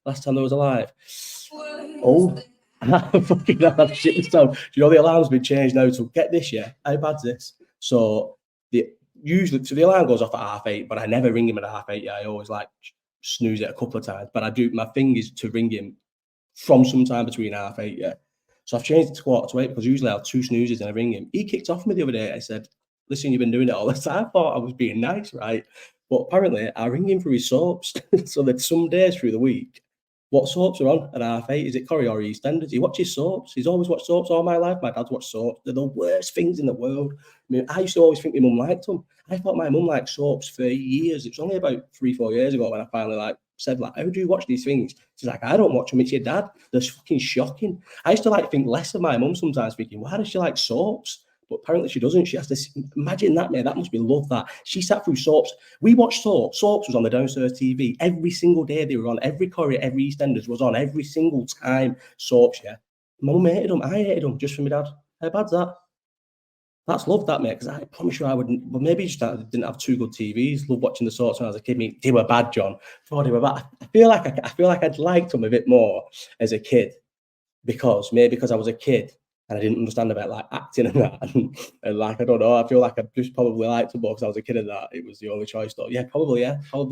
last time I was alive. Oh, fucking hell, I've shit this time. Do you know the alarm's been changed now? So get this, yeah. How bad's this? So the alarm goes off at 8:30, but I never ring him at 8:30. Yeah, I always like snooze it a couple of times. But I do. My thing is to ring him from sometime between 8:30. Yeah. So I've changed it to 7:45 because usually I have 2 snoozes and I ring him. He kicked off me the other day. I said, "Listen, you've been doing it all this time." I thought I was being nice, right? But apparently, I ring him for his soaps. So that some days through the week, what soaps are on at 8:30? Is it Corrie or EastEnders? He watches soaps. He's always watched soaps all my life. My dad's watched soaps. They're the worst things in the world. I mean, I used to always think my mum liked them. I thought my mum liked soaps for years. It was only about 3-4 years ago when I finally said, how do you watch these things? She's like, I don't watch them. It's your dad. They're fucking shocking. I used to think less of my mum sometimes, thinking, why does she like soaps? But apparently she doesn't. She has to imagine that, mate. That must be love. That she sat through soaps. We watched soaps. Soaps was on the downstairs TV every single day. They were on. Every Corrie, every EastEnders was on every single time. Soaps, yeah. My mum hated them. I hated them just for my dad. How bad's that? That's love, that, mate. Because I promise you, I wouldn't. Well, maybe just didn't have 2 good TVs. Love watching the soaps when I was a kid. They were bad, John. Oh, they were bad. I feel like I'd liked them a bit more as a kid because I was a kid and I didn't understand about acting and that. And I don't know. I feel like I just probably liked them more because I was a kid and that. It was the only choice, though. Yeah, probably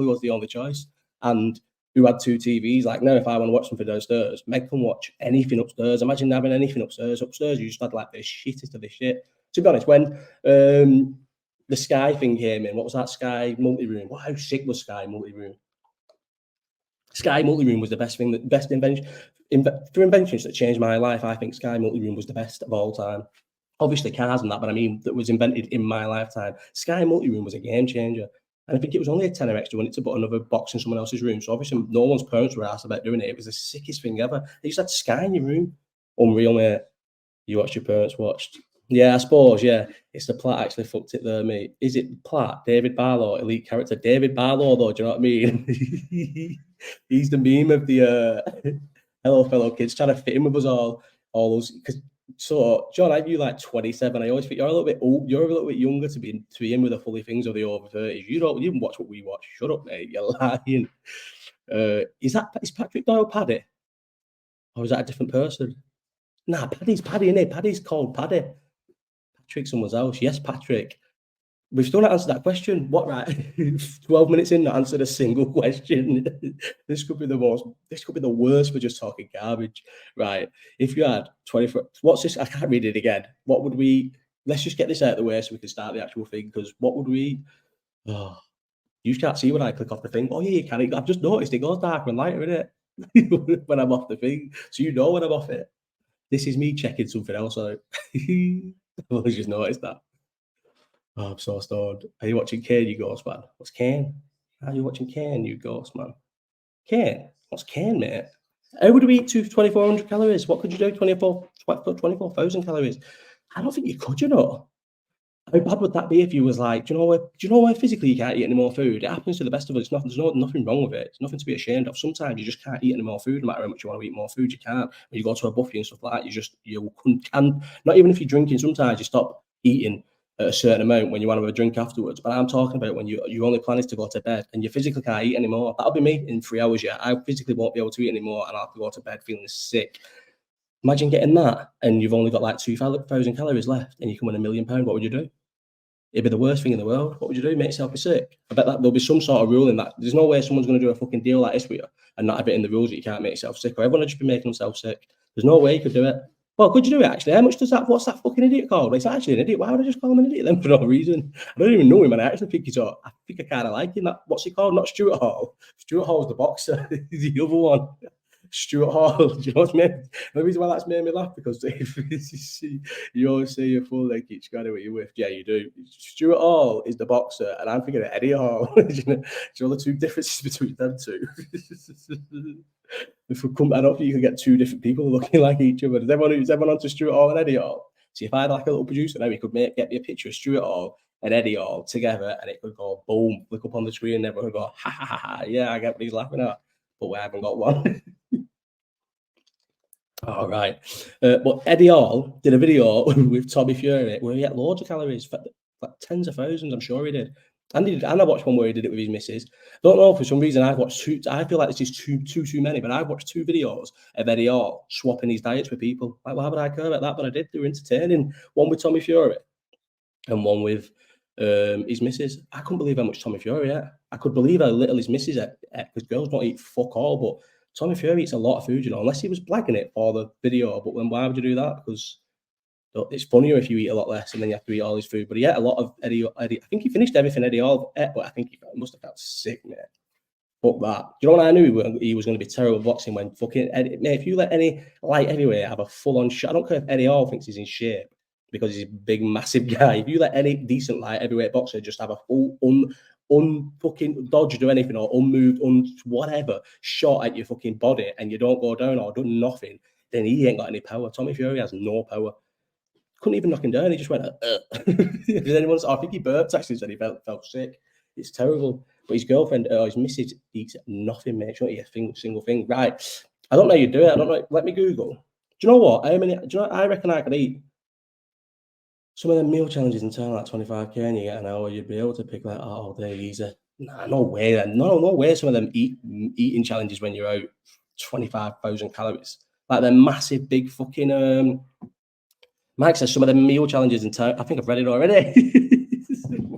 was the only choice. And who had 2 TVs? Like now, if I want to watch something downstairs, Meg can watch anything upstairs. Imagine having anything upstairs. Upstairs, you just had the shittest of the shit. To be honest, when the Sky thing came in, what was that? Sky multi-room. Wow, how sick was Sky multi-room? Sky multi-room was the best thing, the best invention. For inventions that changed my life, I think Sky multi-room was the best of all time. Obviously, cars and that, but I mean, that was invented in my lifetime. Sky multi-room was a game changer. And I think it was only a tenner extra when it to put another box in someone else's room. So obviously, no one's parents were asked about doing it. It was the sickest thing ever. They just had Sky in your room. Unreal, mate. You watched your parents watched. Yeah, I suppose, yeah. It's the Platt actually fucked it there, mate. Is it Platt? David Barlow, elite character. David Barlow, though, do you know what I mean? He's the meme of the hello, fellow kids, trying to fit in with us all those. So, John, I view 27. I always think you're a little bit old. You're a little bit younger to be in with the fully things of the over 30s. You didn't watch what we watch. Shut up, mate. You're lying. Is Patrick Doyle Paddy? Or is that a different person? Nah, Paddy's Paddy, innit? Paddy's called Paddy. Patrick someone's else. Yes, Patrick. We've still not answered that question. What, right? 12 minutes in, not answered a single question. This could be the worst for just talking garbage. Right. If you had 24, what's this? I can't read it again. What would we, let's just get this out of the way so we can start the actual thing. Because what would we, you can't see when I click off the thing. Oh, yeah, you can. I've just noticed it goes darker and lighter, innit? When I'm off the thing. So you know when I'm off it. This is me checking something else out. I've just noticed that. Oh, I'm so stoned. Are you watching Kane, you ghost man? What's Kane? Are you watching Kane, you ghost man? Kane? What's Kane, mate? How would we eat 2,400 calories? What could you do? 24,000 calories? I don't think you could, you know. How bad would that be if you was like, do you know where physically you can't eat any more food? It happens to the best of us. There's nothing wrong with it. It's nothing to be ashamed of. Sometimes you just can't eat any more food, no matter how much you want to eat more food. You can't. When you go to a buffet and stuff like that, you can't. Not even if you're drinking. Sometimes you stop eating at a certain amount when you want to have a drink afterwards. But I'm talking about when your only plan is to go to bed and you physically can't eat anymore. That'll be me in 3 hours. Yeah, I physically won't be able to eat anymore, and I'll have to go to bed feeling sick. Imagine getting that, and you've only got 2,000 calories left, and you can win £1 million. What would you do? It'd be the worst thing in the world. What would you do? Make yourself be sick? I bet that there'll be some sort of rule in that. There's no way someone's going to do a fucking deal like this with you and not have it in the rules that you can't make yourself sick. Or everyone would just be making themselves sick. There's no way you could do it. Well, could you do it actually? How much does that? What's that fucking idiot called? It's actually an idiot. Why would I just call him an idiot then for no reason? I don't even know him, and I actually think I kind of like him. What's he called? Not Stuart Hall. Stuart Hall's the boxer. He's the other one. Stuart Hall, do you know what's made? The reason why that's made me laugh because if you always say you're full leg each guy what you're with. Yeah, you do. Stuart Hall is the boxer, and I'm thinking of Eddie Hall. Do you know the two differences between them two? I don't think you can get 2 different people looking like each other. Is everyone onto Stuart Hall and Eddie Hall? See, if I had a little producer now, he could get me a picture of Stuart Hall and Eddie Hall together, and it could go boom, look up on the screen, and everyone would go ha ha ha ha. Yeah, I get what he's laughing at, but we haven't got one. All right. But Eddie Hall did a video with Tommy Fury where he had loads of calories, like tens of thousands, I'm sure he did. And I watched one where he did it with his missus. Don't know, for some reason I've watched two. I feel like this is too many, but I've watched 2 videos of Eddie Hall swapping his diets with people. Like, why would I care about that? But I did. They were entertaining. One with Tommy Fury and one with his missus. I couldn't believe how much Tommy Fury ate. I could believe how little his missus ate, because girls don't eat fuck all, but Tommy Fury eats a lot of food, you know, unless he was blagging it for the video. But then why would you do that? Because it's funnier if you eat a lot less and then you have to eat all his food. But he ate a lot of Eddie. I think he finished everything Eddie Hall ate, but I think he must have felt sick, mate. Fuck that. Do you know when I knew he was going to be terrible at boxing? When fucking Eddie, mate, if you let any light heavyweight have a full-on shot, I don't care if Eddie Hall thinks he's in shape because he's a big, massive guy. If you let any decent light heavyweight boxer just have a full unfucking dodged or anything, or unmoved, whatever shot at your fucking body, and you don't go down or do nothing, then he ain't got any power. Tommy Fury has no power. Couldn't even knock him down. He just went, Did anyone? I think he burped actually, said he felt sick. It's terrible. But his girlfriend, his missus, eats nothing, mate. She don't eat a single thing. Right. I don't know how you do it. I don't know. Let me Google. Do you know what? I reckon I could eat some of them meal challenges in town, like 25k, and you get an hour, you'd be able to pick like, oh, they're easy. Nah, no way. No way. Some of them eating challenges when you're out 25,000 calories. Like they're massive, big fucking Mike says some of the meal challenges in town. I think I've read it already.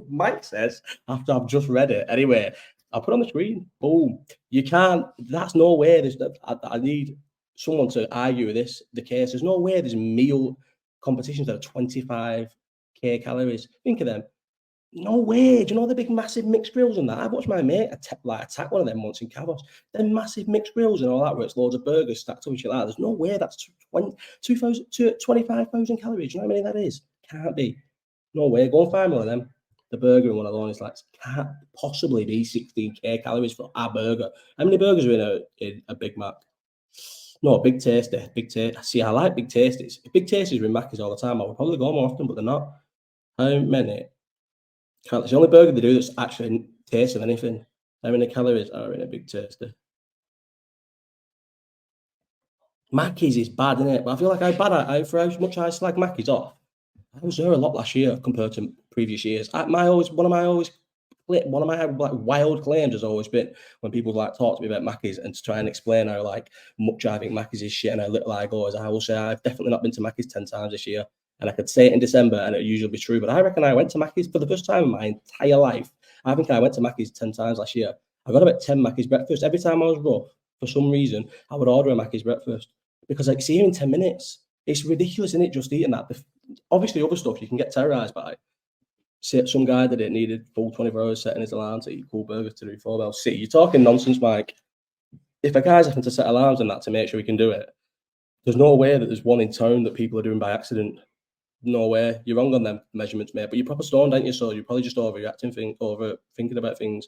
Mike says, after I've just read it. Anyway, I'll put it on the screen. Boom. You can't, that's no way. I need someone to argue with this, the case. There's no way there's meal competitions that are 25k calories. Think of them. No way. Do you know the big, massive mixed grills and that? I watched my mate attack one of them once in Cavos. Them massive mixed grills and all that, where it's loads of burgers stacked up and shit like that. There's no way that's 25,000 calories. Do you know how many that is? Can't be. No way. Go and find one of them. The burger in one of those, like, can't possibly be 16k calories for a burger. How many burgers are in a Big Mac? No, Big Tasty. Big Tasty. See, I like Big Tasties. If Big Tasties were in Macca's all the time, I would probably go more often, but they're not. How many? It's the only burger they do that's actually tastes of anything. How many calories are in a Big Tasty? Mackey's is bad, isn't it? But I feel like for how much I slag Mackey's off, I was there a lot last year compared to previous years. One of my like wild claims has always been when people like talk to me about Mackey's and to try and explain how like much I think Mackey's is shit and how little I go, as I will say I've definitely not been to Mackey's 10 times this year. And I could say it in December and it'd usually be true. But I reckon I went to Mackey's for the first time in my entire life. I think I went to Mackey's 10 times last year. I got about 10 Mackey's breakfast. Every time I was rough, for some reason, I would order a Mackey's breakfast because I see you in 10 minutes. It's ridiculous, isn't it? Just eating that. Obviously, other stuff you can get terrorized by. Some guy that it needed full 24 hours setting his alarm to eat cool burgers to do 4 bells. See, you're talking nonsense, Mike. If a guy's having to set alarms and that to make sure he can do it, there's no way that there's one in town that people are doing by accident. No way. You're wrong on them measurements, mate. But you're proper stoned, aren't you? So you're probably just overthinking about things.